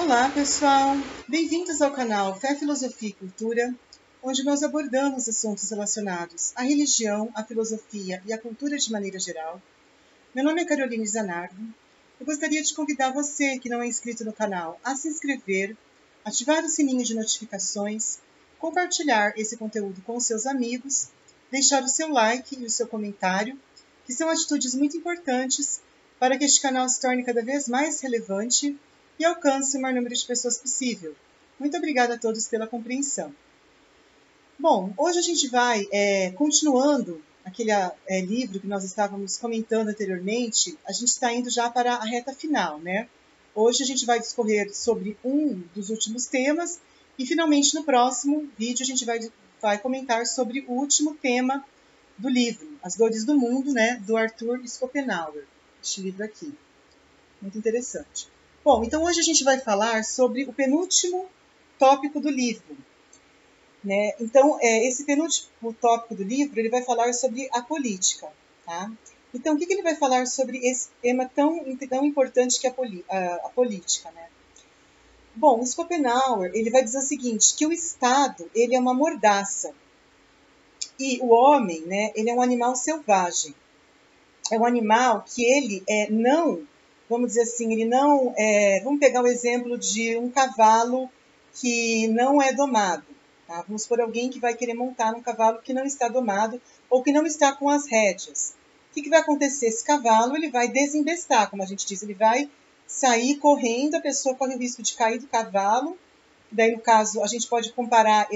Olá, pessoal! Bem-vindos ao canal Fé, Filosofia e Cultura, onde nós abordamos assuntos relacionados à religião, à filosofia e à cultura de maneira geral. Meu nome é Caroline Zanardo. Eu gostaria de convidar você, que não é inscrito no canal, a se inscrever, ativar o sininho de notificações, compartilhar esse conteúdo com os seus amigos, deixar o seu like e o seu comentário, que são atitudes muito importantes para que este canal se torne cada vez mais relevante e alcance o maior número de pessoas possível. Muito obrigada a todos pela compreensão. Bom, hoje a gente vai, continuando aquele livro que nós estávamos comentando anteriormente, a gente está indo já para a reta final, né? Hoje a gente vai discorrer sobre um dos últimos temas e, finalmente, no próximo vídeo a gente vai comentar sobre o último tema do livro, As Dores do Mundo, né, do Arthur Schopenhauer, este livro aqui. Muito interessante. Bom, então hoje a gente vai falar sobre o penúltimo tópico do livro, né? Então, esse penúltimo tópico do livro, ele vai falar sobre a política, tá? Então, o que ele vai falar sobre esse tema tão importante que é a política, né? Bom, o Schopenhauer, ele vai dizer o seguinte, que o Estado, ele é uma mordaça, e o homem, né, ele é um animal selvagem. É um animal que ele não... Vamos dizer assim, ele não... vamos pegar o exemplo de um cavalo que não é domado. Tá? Vamos por alguém que vai querer montar num cavalo que não está domado ou que não está com as rédeas. O que vai acontecer? Esse cavalo ele vai desembestar, como a gente diz, ele vai sair correndo, a pessoa corre o risco de cair do cavalo. Daí, no caso, a gente pode comparar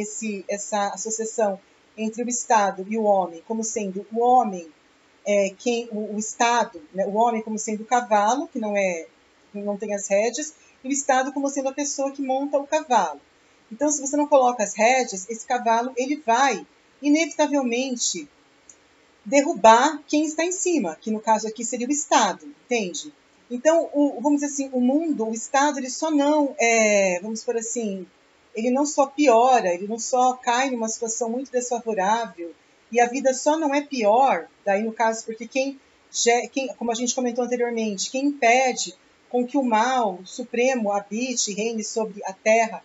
essa associação entre o Estado e o homem como sendo o homem... o Estado, né, o homem como sendo o cavalo, que não tem as rédeas, e o Estado como sendo a pessoa que monta o cavalo. Então, se você não coloca as rédeas, esse cavalo ele vai, inevitavelmente, derrubar quem está em cima, que no caso aqui seria o Estado, entende? Então, vamos dizer assim, o mundo, o Estado, ele só não, vamos por assim, ele não só piora, ele não só cai numa situação muito desfavorável, e a vida só não é pior, daí no caso, porque como a gente comentou anteriormente, quem impede com que o mal supremo habite e reine sobre a terra,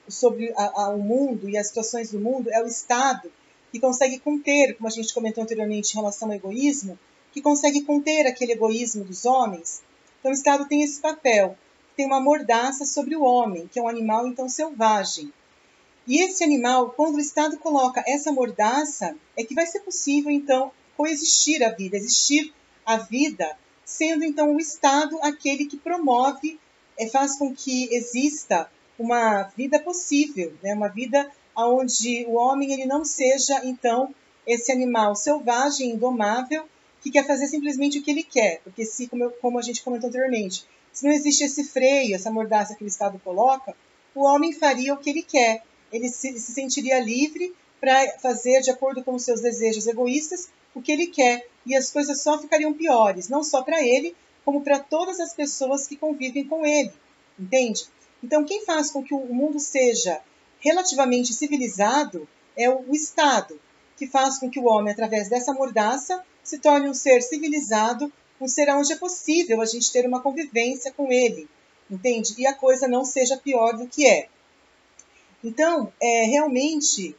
sobre o mundo e as situações do mundo, é o Estado, que consegue conter, como a gente comentou anteriormente em relação ao egoísmo, que consegue conter aquele egoísmo dos homens. Então o Estado tem esse papel, tem uma mordaça sobre o homem, que é um animal então selvagem. E esse animal, quando o Estado coloca essa mordaça, é que vai ser possível, então, coexistir a vida, existir a vida, sendo, então, o Estado aquele que promove, faz com que exista uma vida possível, né? Uma vida onde o homem ele não seja, então, esse animal selvagem, indomável, que quer fazer simplesmente o que ele quer. Porque, como a gente comentou anteriormente, se não existe esse freio, essa mordaça que o Estado coloca, o homem faria o que ele quer. Ele se sentiria livre para fazer, de acordo com os seus desejos egoístas, o que ele quer. E as coisas só ficariam piores, não só para ele, como para todas as pessoas que convivem com ele. Entende? Então, quem faz com que o mundo seja relativamente civilizado é o Estado, que faz com que o homem, através dessa mordaça, se torne um ser civilizado, um ser onde é possível a gente ter uma convivência com ele. Entende? E a coisa não seja pior do que é. Então, realmente,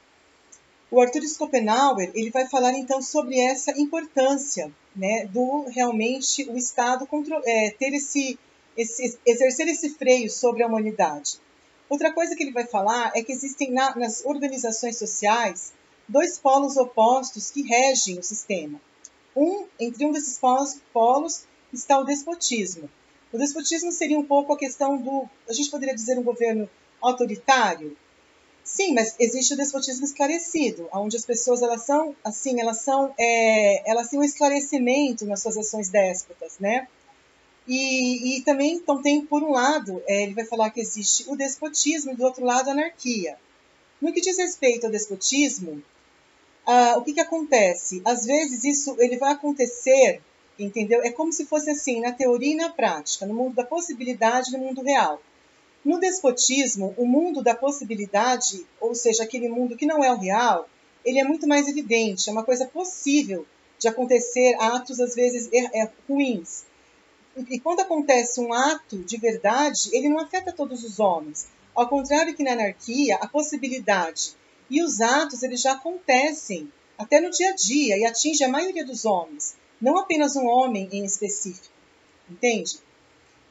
o Arthur Schopenhauer ele vai falar então sobre essa importância, né, do realmente o Estado ter exercer esse freio sobre a humanidade. Outra coisa que ele vai falar é que existem nas organizações sociais dois polos opostos que regem o sistema. Entre um desses polos está o despotismo. O despotismo seria um pouco a questão a gente poderia dizer um governo autoritário. Sim, mas existe o despotismo esclarecido, onde as pessoas elas têm um esclarecimento nas suas ações déspotas, né? E também, então, tem, por um lado, ele vai falar que existe o despotismo e, do outro lado, a anarquia. No que diz respeito ao despotismo, o que acontece? Às vezes isso ele vai acontecer, entendeu? É como se fosse assim, na teoria e na prática, no mundo da possibilidade e no mundo real. No despotismo, o mundo da possibilidade, ou seja, aquele mundo que não é o real, ele é muito mais evidente, é uma coisa possível de acontecer, atos às vezes ruins. e quando acontece um ato de verdade, ele não afeta todos os homens. Ao contrário que na anarquia, a possibilidade e os atos eles já acontecem até no dia a dia e atinge a maioria dos homens, não apenas um homem em específico, entende?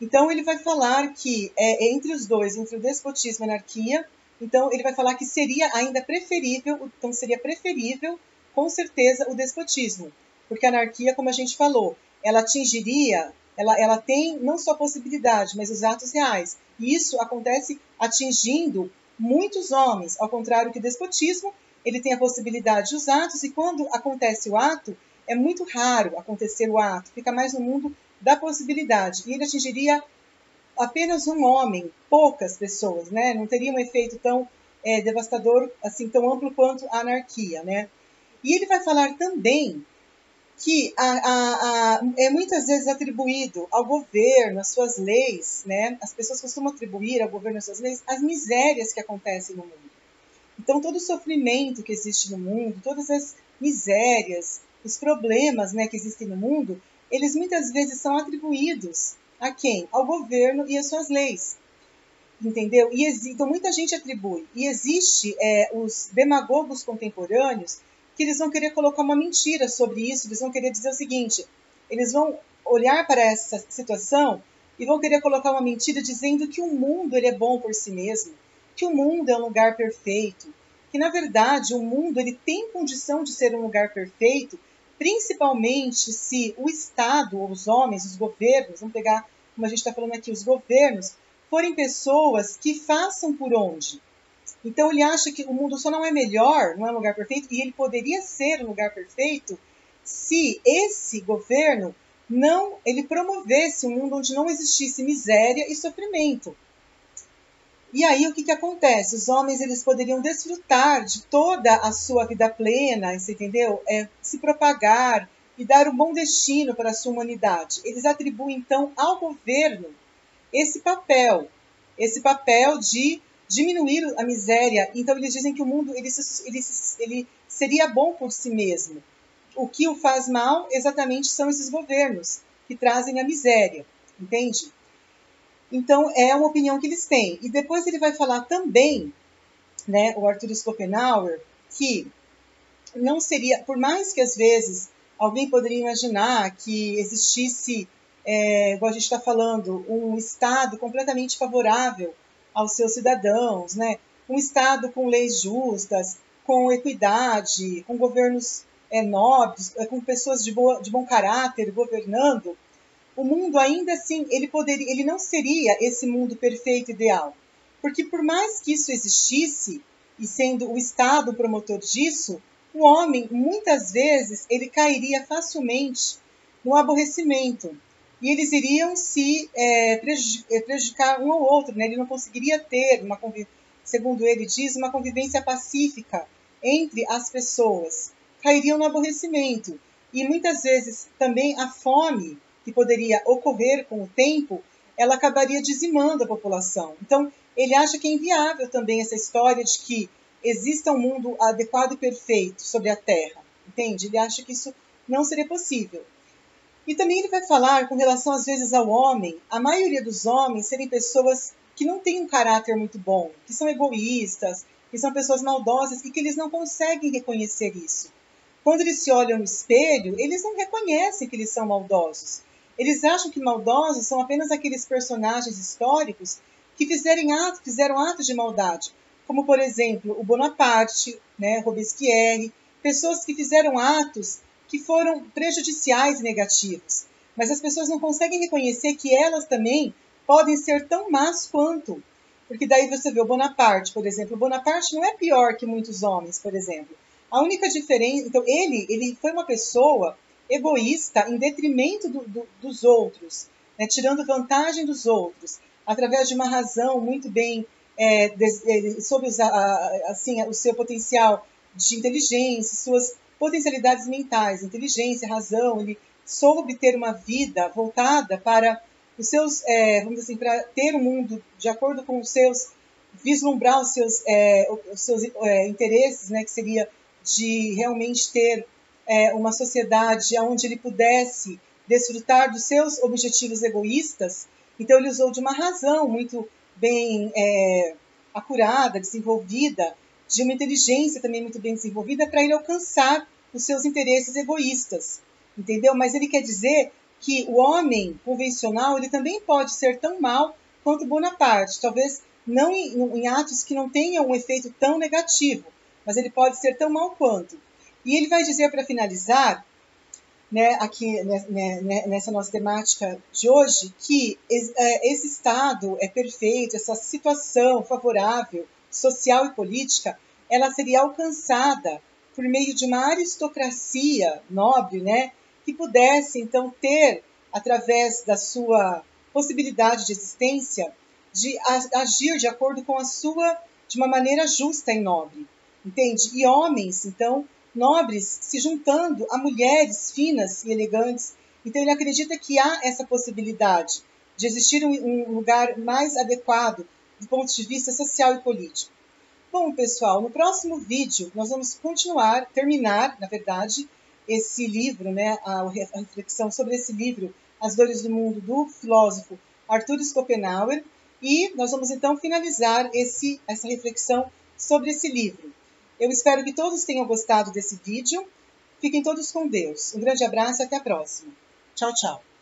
Então ele vai falar que entre os dois, entre o despotismo e a anarquia, então ele vai falar que seria ainda preferível, então seria preferível com certeza o despotismo, porque a anarquia, como a gente falou, ela atingiria, ela tem não só a possibilidade, mas os atos reais. E isso acontece atingindo muitos homens, ao contrário que o despotismo, ele tem a possibilidade dos atos, e quando acontece o ato, é muito raro acontecer o ato, fica mais no mundo da possibilidade. E ele atingiria apenas um homem, poucas pessoas, né? Não teria um efeito tão devastador, assim, tão amplo quanto a anarquia, né? E ele vai falar também que é muitas vezes atribuído ao governo, às suas leis, né? As pessoas costumam atribuir ao governo, às suas leis, as misérias que acontecem no mundo. Então, todo o sofrimento que existe no mundo, todas as misérias, os problemas, né, que existem no mundo, eles muitas vezes são atribuídos a quem? Ao governo e às suas leis. Entendeu? Então, muita gente atribui. E existe os demagogos contemporâneos que eles vão querer colocar uma mentira sobre isso, eles vão querer dizer o seguinte, eles vão olhar para essa situação e vão querer colocar uma mentira dizendo que o mundo ele é bom por si mesmo, que o mundo é um lugar perfeito, que na verdade o mundo ele tem condição de ser um lugar perfeito, principalmente se o Estado, ou os homens, os governos, vamos pegar, como a gente está falando aqui, os governos, forem pessoas que façam por onde. Então ele acha que o mundo só não é melhor, não é um lugar perfeito, e ele poderia ser um lugar perfeito se esse governo ele promovesse um mundo onde não existisse miséria e sofrimento. E aí o que acontece? Os homens eles poderiam desfrutar de toda a sua vida plena, você entendeu? Se propagar e dar um bom destino para a sua humanidade. Eles atribuem então ao governo esse papel de diminuir a miséria. Então eles dizem que o mundo ele seria bom por si mesmo. O que o faz mal exatamente são esses governos que trazem a miséria, entende? Então é uma opinião que eles têm. E depois ele vai falar também, né, o Arthur Schopenhauer, que não seria, por mais que às vezes alguém poderia imaginar que existisse, igual a gente está falando, um Estado completamente favorável aos seus cidadãos, né? Um Estado com leis justas, com equidade, com governos nobres, com pessoas de bom caráter governando, o mundo ainda assim, ele não seria esse mundo perfeito ideal. Porque por mais que isso existisse, e sendo o Estado o promotor disso, o homem, muitas vezes, ele cairia facilmente no aborrecimento. E eles iriam se prejudicar um ao outro, né? Ele não conseguiria ter, segundo ele diz, uma convivência pacífica entre as pessoas. Cairiam no aborrecimento. E muitas vezes também a fome, que poderia ocorrer com o tempo, ela acabaria dizimando a população. Então, ele acha que é inviável também essa história de que exista um mundo adequado e perfeito sobre a Terra, entende? Ele acha que isso não seria possível. E também ele vai falar com relação, às vezes, ao homem, a maioria dos homens serem pessoas que não têm um caráter muito bom, que são egoístas, que são pessoas maldosas e que eles não conseguem reconhecer isso. Quando eles se olham no espelho, eles não reconhecem que eles são maldosos. Eles acham que maldosos são apenas aqueles personagens históricos que fizeram atos de maldade, como, por exemplo, o Bonaparte, né, Robespierre, pessoas que fizeram atos que foram prejudiciais e negativos. Mas as pessoas não conseguem reconhecer que elas também podem ser tão más quanto. Porque daí você vê o Bonaparte, por exemplo. O Bonaparte não é pior que muitos homens, por exemplo. A única diferença... Então, ele foi uma pessoa egoísta em detrimento dos outros, né, tirando vantagem dos outros, através de uma razão muito bem... soube usar assim, o seu potencial de inteligência, suas potencialidades mentais, inteligência, razão. Ele soube ter uma vida voltada para os seus, vamos dizer assim, para ter um mundo de acordo com os seus, vislumbrar os seus interesses, né, que seria de realmente ter uma sociedade onde ele pudesse desfrutar dos seus objetivos egoístas. Então ele usou de uma razão muito bem acurada, desenvolvida, de uma inteligência também muito bem desenvolvida para ele alcançar os seus interesses egoístas, entendeu? Mas ele quer dizer que o homem convencional ele também pode ser tão mau quanto Bonaparte, talvez não em atos que não tenham um efeito tão negativo, mas ele pode ser tão mau quanto. E ele vai dizer, para finalizar, né, aqui nessa nossa temática de hoje, que esse Estado é perfeito, essa situação favorável, social e política, ela seria alcançada por meio de uma aristocracia nobre, né, que pudesse, então, ter, através da sua possibilidade de existência, de agir de acordo com de uma maneira justa e nobre, entende? E homens, então, nobres se juntando a mulheres finas e elegantes. Então ele acredita que há essa possibilidade de existir um lugar mais adequado do ponto de vista social e político. Bom, pessoal, no próximo vídeo nós vamos terminar, na verdade, esse livro, né, a reflexão sobre esse livro, As Dores do Mundo, do filósofo Arthur Schopenhauer, e nós vamos então finalizar essa reflexão sobre esse livro. Eu espero que todos tenham gostado desse vídeo. Fiquem todos com Deus. Um grande abraço e até a próxima. Tchau, tchau.